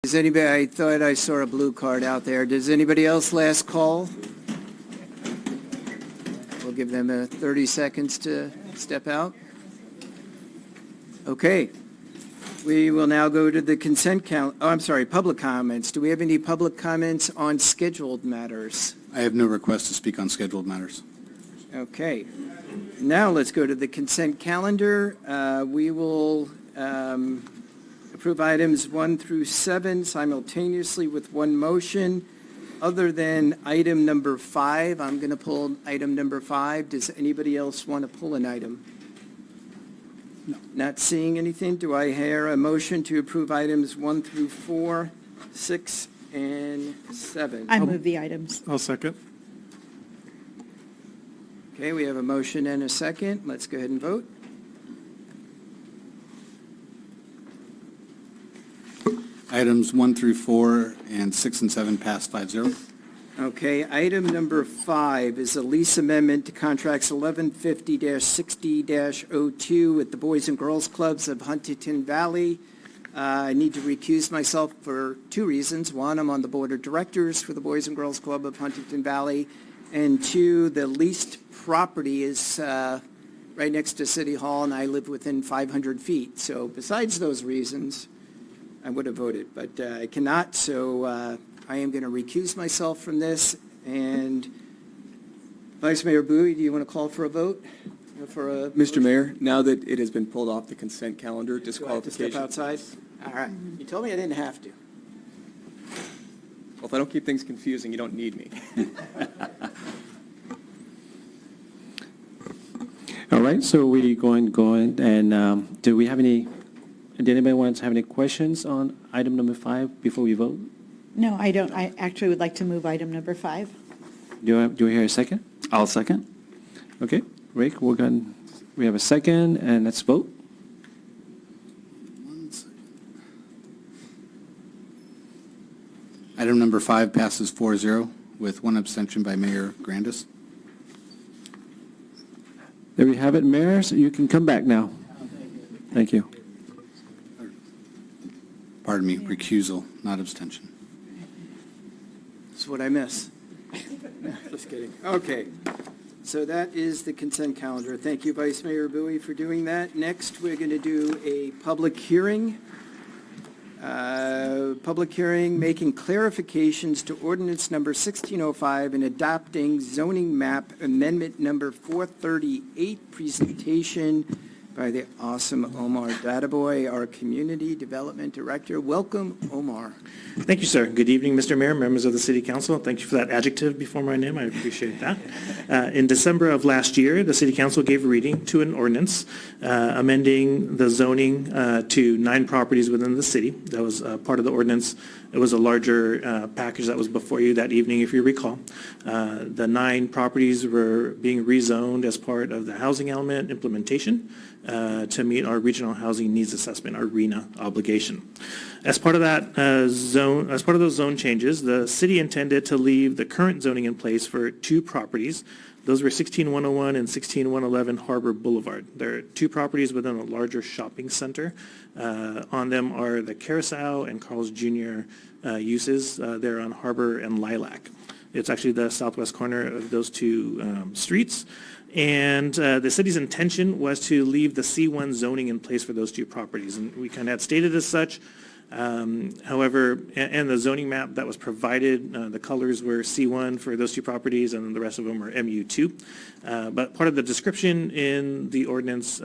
Does anybody, I thought I saw a blue card out there. Does anybody else last call? We'll give them 30 seconds to step out. Okay. We will now go to the consent count. Oh, I'm sorry, public comments. Do we have any public comments on scheduled matters? I have no request to speak on scheduled matters. Okay. Now let's go to the consent calendar. We will approve items 1 through 7 simultaneously with one motion. Other than item number 5, I'm going to pull item number 5. Does anybody else want to pull an item? No. Not seeing anything. Do I hear a motion to approve items 1 through 4, 6, and 7? I move the items. I'll second. Okay, we have a motion and a second. Let's go ahead and vote. Items 1 through 4 and 6 and 7 pass 5-0. Okay, item number 5 is a lease amendment to contracts 1150-60-02 with the Boys and Girls Clubs of Huntington Valley. I need to recuse myself for 2 reasons. 1, I'm on the board of directors for the Boys and Girls Club of Huntington Valley. And 2, the leased property is right next to City Hall, and I live within 500 feet. So besides those reasons, I would have voted, but I cannot, so I am going to recuse myself from this. And Vice Mayor Bui, do you want to call for a vote? Mr. Mayor, now that it has been pulled off the consent calendar, Do I have to step disqualification. outside? All right. You told me I didn't have to. Well, if I don't keep things confusing, you don't need me. All right, so we going and do we have any? Did anybody want to have any questions on item number 5 before we vote? No, I don't. I actually would like to move item number 5. Do we hear a second? I'll second. Okay, Rick, we have a second, and let's vote. 1 second. Item number 5 passes 4-0 with 1 abstention by Mayor Grandis. There we have it, Mayor, so you can come back now. Thank you. Pardon me, recusal, not abstention. That's what I miss. Just kidding. Okay. So that is the consent calendar. Thank you, Vice Mayor Bui, for doing that. Next, we're going to do a public hearing. Public hearing making clarifications to ordinance number 1605 and adopting zoning map amendment number 438, presentation by the awesome Omar Dadaboy, our Community Development Director. Welcome, Omar. Thank you, sir. Good evening, Mr. Mayor, members of the City Council. Thank you for that adjective before my name. I appreciate that. In December of last year, the City Council gave a reading to an ordinance amending the zoning to 9 properties within the city. That was part of the ordinance. It was a larger package that was before you that evening, if you recall. The 9 properties were being rezoned as part of the housing element implementation to meet our regional housing needs assessment, our RENA obligation. As part of that as part of those zone changes, the city intended to leave the current zoning in place for 2 properties. Those were 16101 and 16111 Harper Boulevard. There are 2 properties within a larger shopping center. On them are the Carousel and Carl's Jr. Uses. They're on Harper and Lilac. It's actually the southwest corner of those 2 streets. And the city's intention was to leave the C1 zoning in place for those 2 properties. And we kind of had stated as such. However, and the zoning map that was provided, the colors were C1 for those 2 properties, and then the rest of them were MU2. But part of the description in the ordinance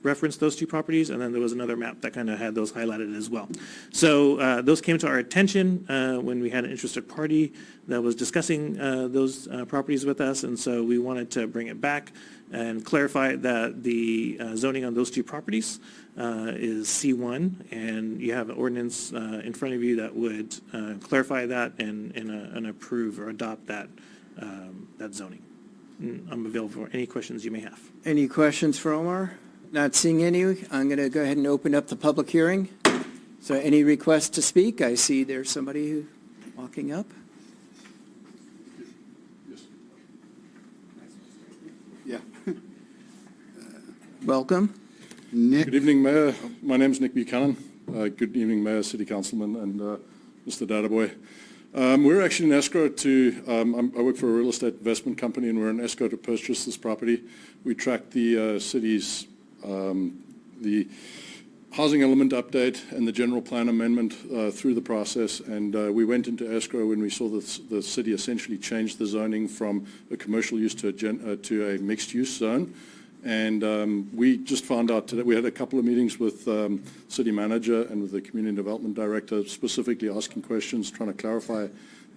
referenced those 2 properties, and then there was another map that kind of had those highlighted as well. So those came to our attention when we had an interested party that was discussing those properties with us, and so we wanted to bring it back and clarify that the zoning on those 2 properties is C1, and you have an ordinance in front of you that would clarify that and approve or adopt that zoning. I'm available for any questions you may have. Any questions for Omar? Not seeing any. I'm going to go ahead and open up the public hearing. So any requests to speak? I see there's somebody walking up. Yeah. Welcome. Nick, Good evening, Mayor. My name is Nick Buchanan. Good evening, Mayor, City Councilman, and Mr. Dadaboy. We're actually in escrow I work for a real estate investment company, and we're in escrow to purchase this property. We tracked the city's, the housing element update and the general plan amendment through the process, and we went into escrow when we saw that the city essentially changed the zoning from a commercial use to a mixed-use zone. And we just found out today, we had a couple of meetings with city manager and with the community development director, specifically asking questions, trying to clarify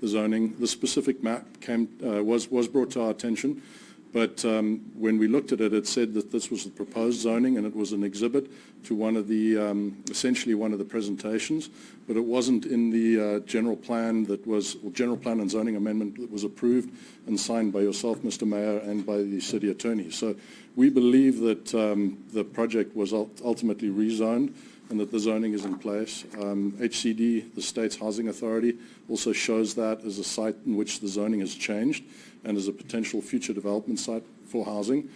the zoning. The specific map was brought to our attention, but when we looked at it, it said that this was the proposed zoning, and it was an exhibit to one of the, essentially one of the presentations, but it wasn't in the general plan general plan and zoning amendment that was approved and signed by yourself, Mr. Mayor, and by the city attorney. So we believe that the project was ultimately rezoned and that the zoning is in place. HCD, the state's housing authority, also shows that as a site in which the zoning has changed and as a potential future development site for housing.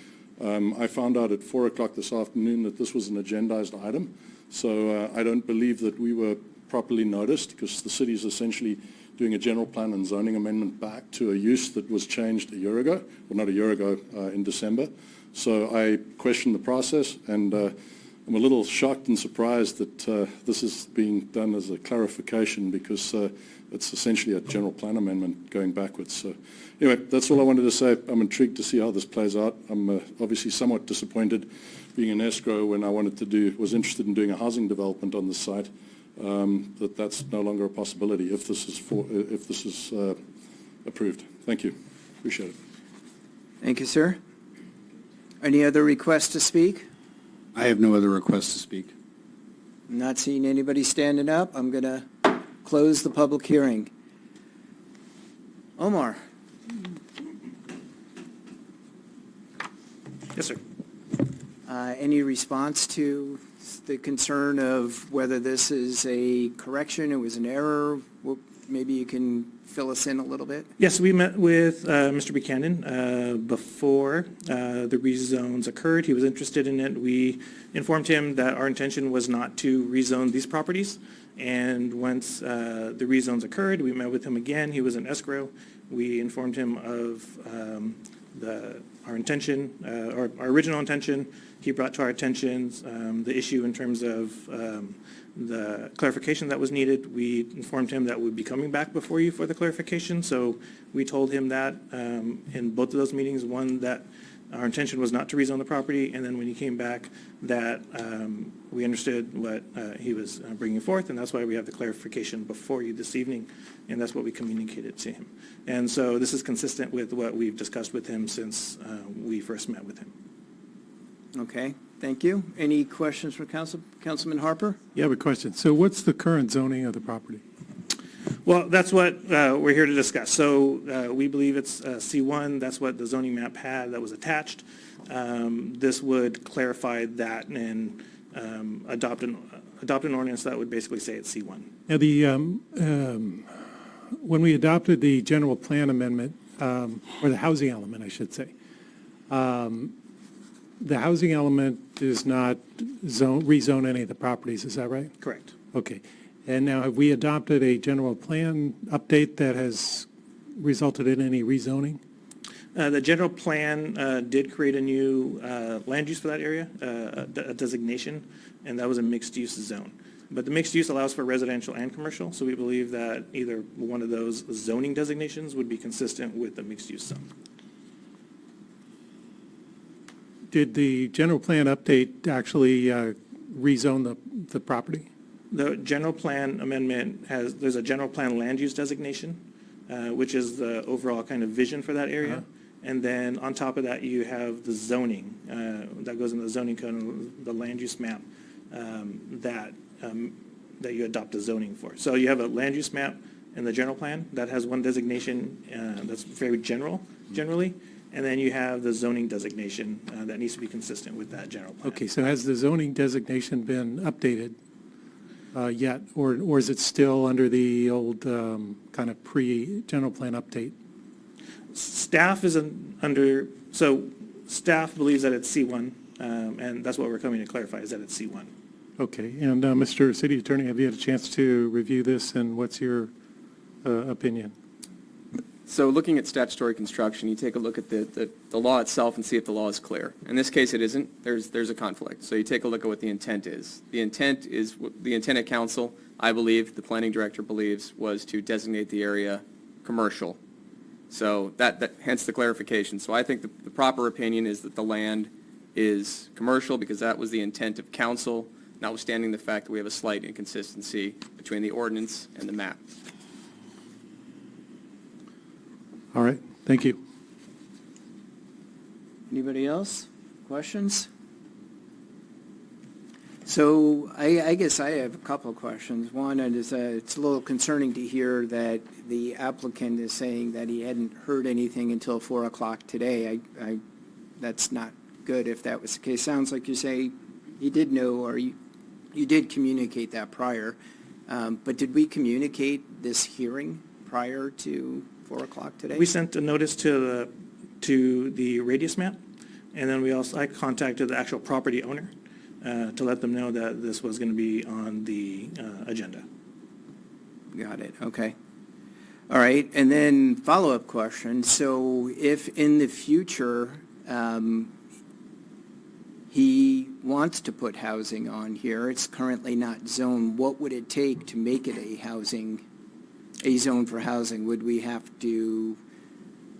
I found out at 4 o'clock this afternoon that this was an agendized item, so I don't believe that we were properly noticed, because the city is essentially doing a general plan and zoning amendment back to a use that was changed a year ago, well, not a year ago, in December. So I questioned the process, and I'm a little shocked and surprised that this is being done as a clarification, because it's essentially a general plan amendment going backwards. So anyway, that's all I wanted to say. I'm intrigued to see how this plays out. I'm obviously somewhat disappointed being in escrow when I was interested in doing a housing development on the site, that's no longer a possibility if this is approved. Thank you. Appreciate it. Thank you, sir. Any other requests to speak? I have no other requests to speak. I'm not seeing anybody standing up. I'm going to close the public hearing. Omar? Yes, sir. Any response to the concern of whether this is a correction, it was an error? Well, maybe you can fill us in a little bit? Yes, we met with Mr. Buchanan before the rezones occurred. He was interested in it. We informed him that our intention was not to rezone these properties. And once the rezones occurred, we met with him again. He was in escrow. We informed him of our intention, our original intention. He brought to our attention the issue in terms of the clarification that was needed. We informed him that we'd be coming back before you for the clarification. So we told him that in both of those meetings, one, that our intention was not to rezone the property, and then when he came back, that we understood what he was bringing forth, and that's why we have the clarification before you this evening, and that's what we communicated to him. And so this is consistent with what we've discussed with him since we first met with him. Okay, thank you. Any questions for Councilman Harper? Yeah, I have a question. So what's the current zoning of the property? Well, that's what we're here to discuss. So we believe it's C1. That's what the zoning map had that was attached. This would clarify that and adopt an ordinance that would basically say it's C1. Now, when we adopted the general plan amendment, or the housing element, I should say, the housing element does not rezone any of the properties, is that right? Correct. Okay. And now, have we adopted a general plan update that has resulted in any rezoning? The general plan did create a new land use for that area, a designation, and that was a mixed-use zone. But the mixed use allows for residential and commercial, so we believe that either one of those zoning designations would be consistent with the mixed-use zone. Did the general plan update actually rezone the property? The general plan amendment there's a general plan land use designation, which is the overall kind of vision for that area. Uh-huh. And then on top of that, you have the zoning that goes in the zoning code, and the land use map that you adopt the zoning for. So you have a land use map in the general plan that has one designation that's very generally, and then you have the zoning designation that needs to be consistent with that general plan. Okay, so has the zoning designation been updated yet, or is it still under the old kind of pre-general plan update? Staff is staff believes that it's C1, and that's what we're coming to clarify, is that it's C1. Okay, and Mr. City Attorney, have you had a chance to review this, and what's your opinion? So looking at statutory construction, you take a look at the law itself and see if the law is clear. In this case, it isn't. There's a conflict. So you take a look at what the intent is. The intent of council, I believe, the planning director believes, was to designate the area commercial. So that hence the clarification. So I think the proper opinion is that the land is commercial because that was the intent of council, notwithstanding the fact that we have a slight inconsistency between the ordinance and the map. All right, thank you. Anybody else? Questions? So I guess I have a couple of questions. One is it's a little concerning to hear that the applicant is saying that he hadn't heard anything until 4 o'clock today. That's not good if that was the case. Sounds like you say you did know, or you did communicate that prior. But did we communicate this hearing prior to 4 o'clock today? We sent a notice to the radius map, and then I contacted the actual property owner to let them know that this was going to be on the agenda. Got it, okay. All right, and then follow-up question. So if in the future he wants to put housing on here, it's currently not zoned, what would it take to make it a zone for housing? Would we have to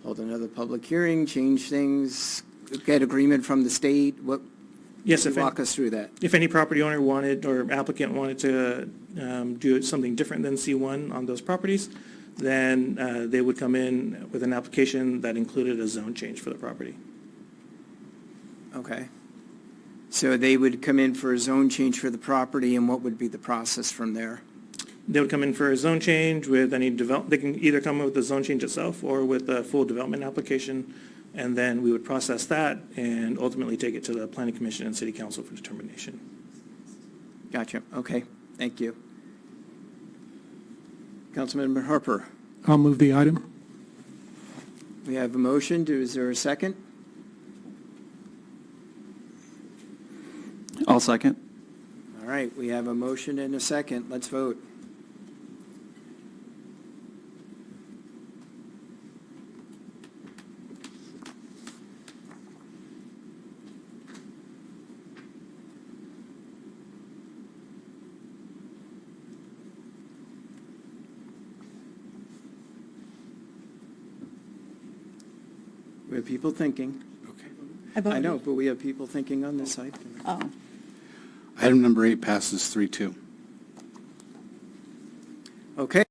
hold another public hearing, change things, get agreement from the state? Yes, walk us through that. If any property owner wanted or applicant wanted to do something different than C1 on those properties, then they would come in with an application that included a zone change for the property. Okay. So they would come in for a zone change for the property, and what would be the process from there? They would come in for a zone change with any they can either come with the zone change itself or with a full development application, and then we would process that and ultimately take it to the Planning Commission and City Council for determination. Gotcha, okay, thank you. Councilmember Harper, I'll move the item. we have a motion, is there a second? I'll second. All right, we have a motion and a second, let's vote. We have people thinking. I know, but we have people thinking on this side. Oh, Item number 8 passes 3-2. Okay.